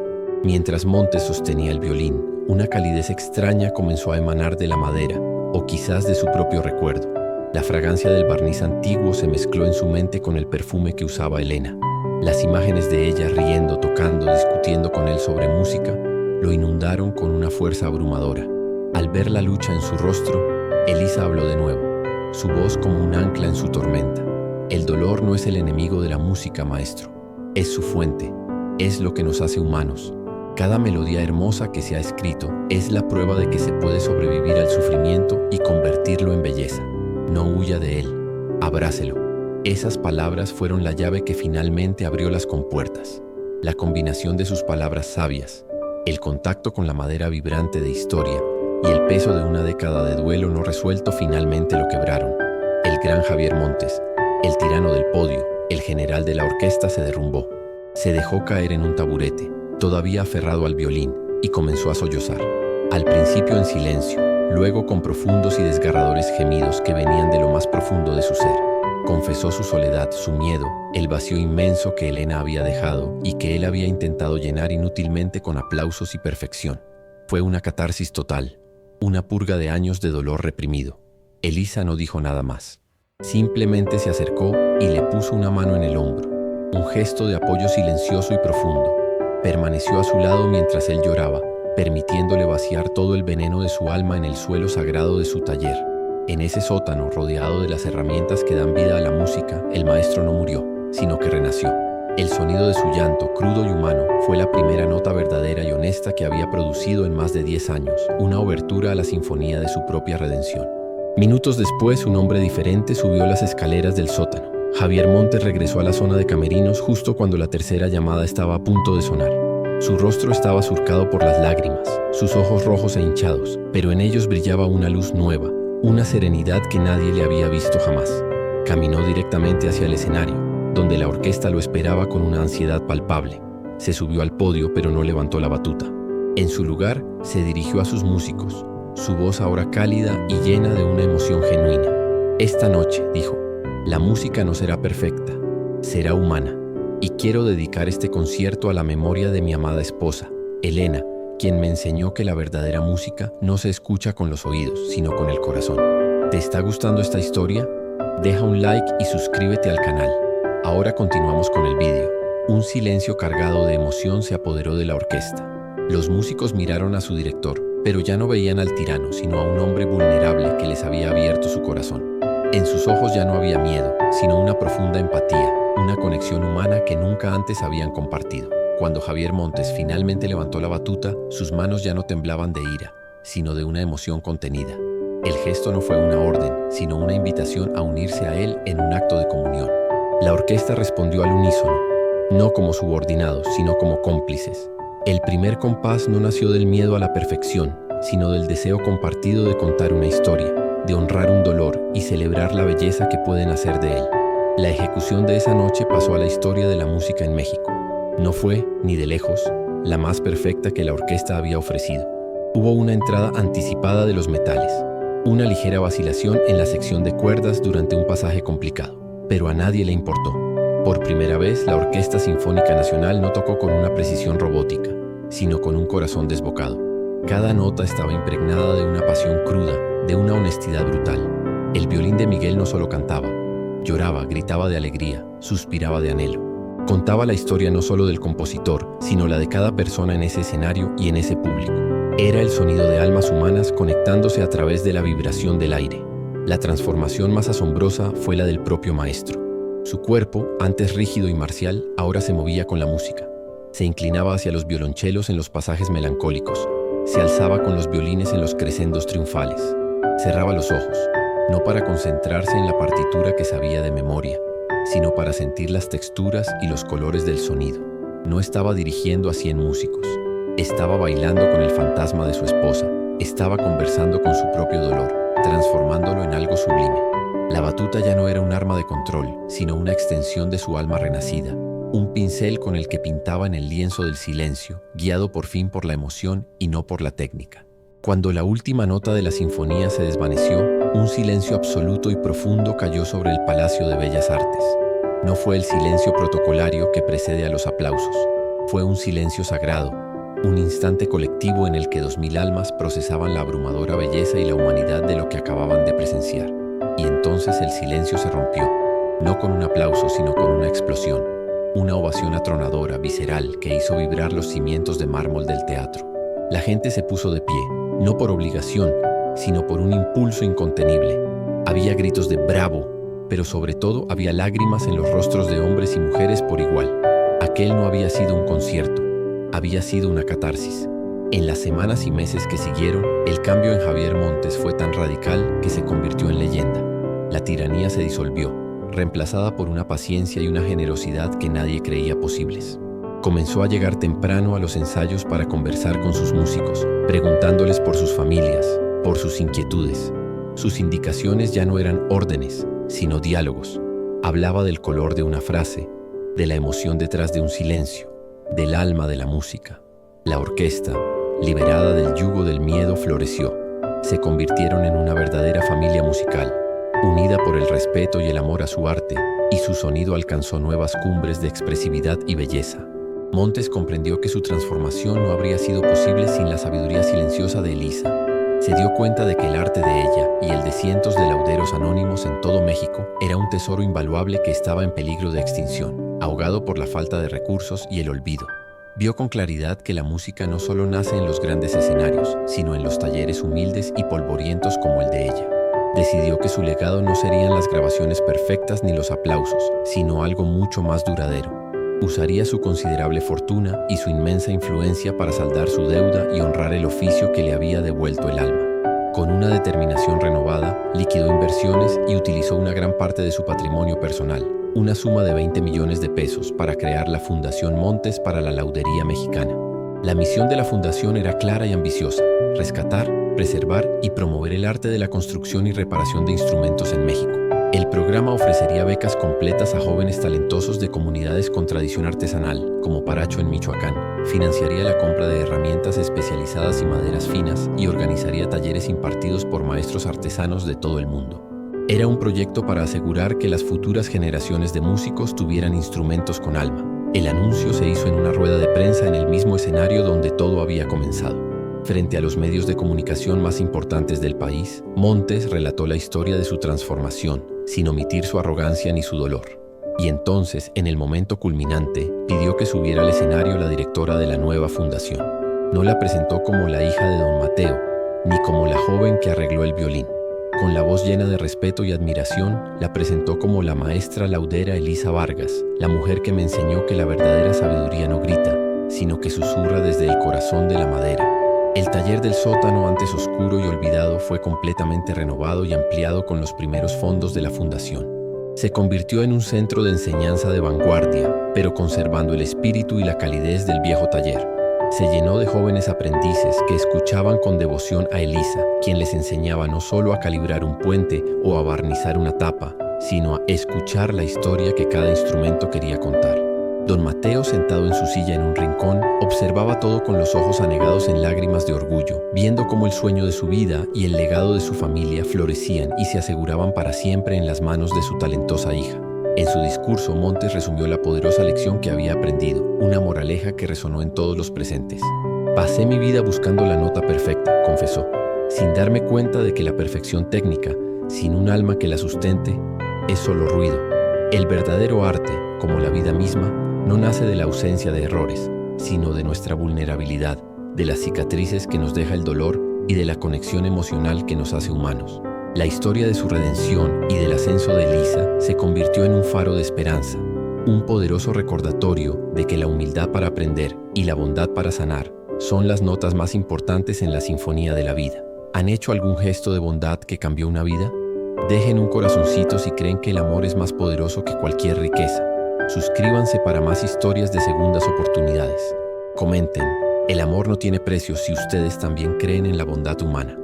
Mientras Montes sostenía el violín, una calidez extraña comenzó a emanar de la madera, o quizás de su propio recuerdo. La fragancia del barniz antiguo se mezcló en su mente con el perfume que usaba Elena. Las imágenes de ella riendo, tocando, discutiendo con él sobre música, lo inundaron con una fuerza abrumadora. Al ver la lucha en su rostro, Elisa habló de nuevo, su voz como un ancla en su tormenta. «El dolor no es el enemigo de la música, maestro. Es su fuente, es lo que nos hace humanos. Cada melodía hermosa que se ha escrito es la prueba de que se puede sobrevivir al sufrimiento y convertirlo en belleza. No huya de él, abrácelo». Esas palabras fueron la llave que finalmente abrió las compuertas. La combinación de sus palabras sabias, el contacto con la madera vibrante de historia y el peso de una década de duelo no resuelto finalmente lo quebraron. El gran Javier Montes, el tirano del podio, el general de la orquesta, se derrumbó. Se dejó caer en un taburete, todavía aferrado al violín, y comenzó a sollozar. Al principio en silencio, luego con profundos y desgarradores gemidos que venían de lo más profundo de su ser. Confesó su soledad, su miedo, el vacío inmenso que Elena había dejado y que él había intentado llenar inútilmente con aplausos y perfección. Fue una catarsis total, una purga de años de dolor reprimido. Elisa no dijo nada más. Simplemente se acercó y le puso una mano en el hombro, un gesto de apoyo silencioso y profundo. Permaneció a su lado mientras él lloraba, permitiéndole vaciar todo el veneno de su alma en el suelo sagrado de su taller. En ese sótano, rodeado de las herramientas que dan vida a la música, el maestro no murió, sino que renació. El sonido de su llanto, crudo y humano, fue la primera nota verdadera y honesta que había producido en más de 10 años, una obertura a la sinfonía de su propia redención. Minutos después, un hombre diferente subió las escaleras del sótano. Javier Montes regresó a la zona de camerinos justo cuando la tercera llamada estaba a punto de sonar. Su rostro estaba surcado por las lágrimas, sus ojos rojos e hinchados, pero en ellos brillaba una luz nueva, una serenidad que nadie le había visto jamás. Caminó directamente hacia el escenario, donde la orquesta lo esperaba con una ansiedad palpable. Se subió al podio, pero no levantó la batuta. En su lugar, se dirigió a sus músicos, su voz ahora cálida y llena de una emoción genuina. Esta noche, dijo, la música no será perfecta, será humana. Y quiero dedicar este concierto a la memoria de mi amada esposa, Elena, quien me enseñó que la verdadera música no se escucha con los oídos, sino con el corazón. ¿Te está gustando esta historia? Deja un like y suscríbete al canal. Ahora continuamos con el vídeo. Un silencio cargado de emoción se apoderó de la orquesta. Los músicos miraron a su director, pero ya no veían al tirano, sino a un hombre vulnerable que les había abierto su corazón. En sus ojos ya no había miedo, sino una profunda empatía, una conexión humana que nunca antes habían compartido. Cuando Javier Montes finalmente levantó la batuta, sus manos ya no temblaban de ira, sino de una emoción contenida. El gesto no fue una orden, sino una invitación a unirse a él en un acto de comunión. La orquesta respondió al unísono, no como subordinados, sino como cómplices. El primer compás no nació del miedo a la perfección, sino del deseo compartido de contar una historia, de honrar un dolor y celebrar la belleza que puede nacer de él. La ejecución de esa noche pasó a la historia de la música en México. No fue, ni de lejos, la más perfecta que la orquesta había ofrecido. Hubo una entrada anticipada de los metales, una ligera vacilación en la sección de cuerdas durante un pasaje complicado, pero a nadie le importó. Por primera vez, la Orquesta Sinfónica Nacional no tocó con una precisión robótica, sino con un corazón desbocado. Cada nota estaba impregnada de una pasión cruda, de una honestidad brutal. El violín de Miguel no solo cantaba, lloraba, gritaba de alegría, suspiraba de anhelo. Contaba la historia no solo del compositor, sino la de cada persona en ese escenario y en ese público. Era el sonido de almas humanas conectándose a través de la vibración del aire. La transformación más asombrosa fue la del propio maestro. Su cuerpo, antes rígido y marcial, ahora se movía con la música. Se inclinaba hacia los violonchelos en los pasajes melancólicos. Se alzaba con los violines en los crescendos triunfales. Cerraba los ojos, no para concentrarse en la partitura que sabía de memoria, sino para sentir las texturas y los colores del sonido. No estaba dirigiendo a 100 músicos. Estaba bailando con el fantasma de su esposa. Estaba conversando con su propio dolor, transformándolo en algo sublime. La batuta ya no era un arma de control, sino una extensión de su alma renacida, un pincel con el que pintaba en el lienzo del silencio, guiado por fin por la emoción y no por la técnica. Cuando la última nota de la sinfonía se desvaneció, un silencio absoluto y profundo cayó sobre el Palacio de Bellas Artes. No fue el silencio protocolario que precede a los aplausos, fue un silencio sagrado, un instante colectivo en el que 2000 almas procesaban la abrumadora belleza y la humanidad de lo que acababan de presenciar. Y entonces el silencio se rompió, no con un aplauso, sino con una explosión, una ovación atronadora, visceral, que hizo vibrar los cimientos de mármol del teatro. La gente se puso de pie, no por obligación, sino por un impulso incontenible. Había gritos de ¡bravo!, pero sobre todo había lágrimas en los rostros de hombres y mujeres por igual. Aquel no había sido un concierto, había sido una catarsis. En las semanas y meses que siguieron, el cambio en Javier Montes fue tan radical que se convirtió en leyenda. La tiranía se disolvió, reemplazada por una paciencia y una generosidad que nadie creía posibles. Comenzó a llegar temprano a los ensayos para conversar con sus músicos, preguntándoles por sus familias, por sus inquietudes. Sus indicaciones ya no eran órdenes, sino diálogos. Hablaba del color de una frase, de la emoción detrás de un silencio, del alma de la música. La orquesta, liberada del yugo del miedo, floreció. Se convirtieron en una verdadera familia musical, unida por el respeto y el amor a su arte, y su sonido alcanzó nuevas cumbres de expresividad y belleza. Montes comprendió que su transformación no habría sido posible sin la sabiduría silenciosa de Elisa. Se dio cuenta de que el arte de ella y el de cientos de lauderos anónimos en todo México era un tesoro invaluable que estaba en peligro de extinción, ahogado por la falta de recursos y el olvido. Vio con claridad que la música no solo nace en los grandes escenarios, sino en los talleres humildes y polvorientos como el de ella. Decidió que su legado no serían las grabaciones perfectas ni los aplausos, sino algo mucho más duradero. Usaría su considerable fortuna y su inmensa influencia para saldar su deuda y honrar el oficio que le había devuelto el alma. Con una determinación renovada, liquidó inversiones y utilizó una gran parte de su patrimonio personal, una suma de 20 millones de pesos, para crear la Fundación Montes para la Laudería Mexicana. La misión de la fundación era clara y ambiciosa: rescatar, preservar y promover el arte de la construcción y reparación de instrumentos en México. El programa ofrecería becas completas a jóvenes talentosos de comunidades con tradición artesanal, como Paracho en Michoacán, financiaría la compra de herramientas especializadas y maderas finas y organizaría talleres impartidos por maestros artesanos de todo el mundo. Era un proyecto para asegurar que las futuras generaciones de músicos tuvieran instrumentos con alma. El anuncio se hizo en una rueda de prensa en el mismo escenario donde todo había comenzado. Frente a los medios de comunicación más importantes del país, Montes relató la historia de su transformación, sin omitir su arrogancia ni su dolor. Y entonces, en el momento culminante, pidió que subiera al escenario la directora de la nueva fundación. No la presentó como la hija de don Mateo, ni como la joven que arregló el violín. Con la voz llena de respeto y admiración, la presentó como la maestra laudera Elisa Vargas, la mujer que me enseñó que la verdadera sabiduría no grita, sino que susurra desde el corazón de la madera. El taller del sótano, antes oscuro y olvidado, fue completamente renovado y ampliado con los primeros fondos de la fundación. Se convirtió en un centro de enseñanza de vanguardia, pero conservando el espíritu y la calidez del viejo taller. Se llenó de jóvenes aprendices que escuchaban con devoción a Elisa, quien les enseñaba no solo a calibrar un puente o a barnizar una tapa, sino a escuchar la historia que cada instrumento quería contar. Don Mateo, sentado en su silla en un rincón, observaba todo con los ojos anegados en lágrimas de orgullo, viendo cómo el sueño de su vida y el legado de su familia florecían y se aseguraban para siempre en las manos de su talentosa hija. En su discurso, Montes resumió la poderosa lección que había aprendido, una moraleja que resonó en todos los presentes. «Pasé mi vida buscando la nota perfecta», confesó, sin darme cuenta de que la perfección técnica, sin un alma que la sustente, es solo ruido. El verdadero arte, como la vida misma, no nace de la ausencia de errores, sino de nuestra vulnerabilidad, de las cicatrices que nos deja el dolor y de la conexión emocional que nos hace humanos. La historia de su redención y del ascenso de Elisa se convirtió en un faro de esperanza, un poderoso recordatorio de que la humildad para aprender y la bondad para sanar son las notas más importantes en la sinfonía de la vida. ¿Han hecho algún gesto de bondad que cambió una vida? Dejen un corazoncito si creen que el amor es más poderoso que cualquier riqueza. Suscríbanse para más historias de segundas oportunidades. Comenten, el amor no tiene precio si ustedes también creen en la bondad humana.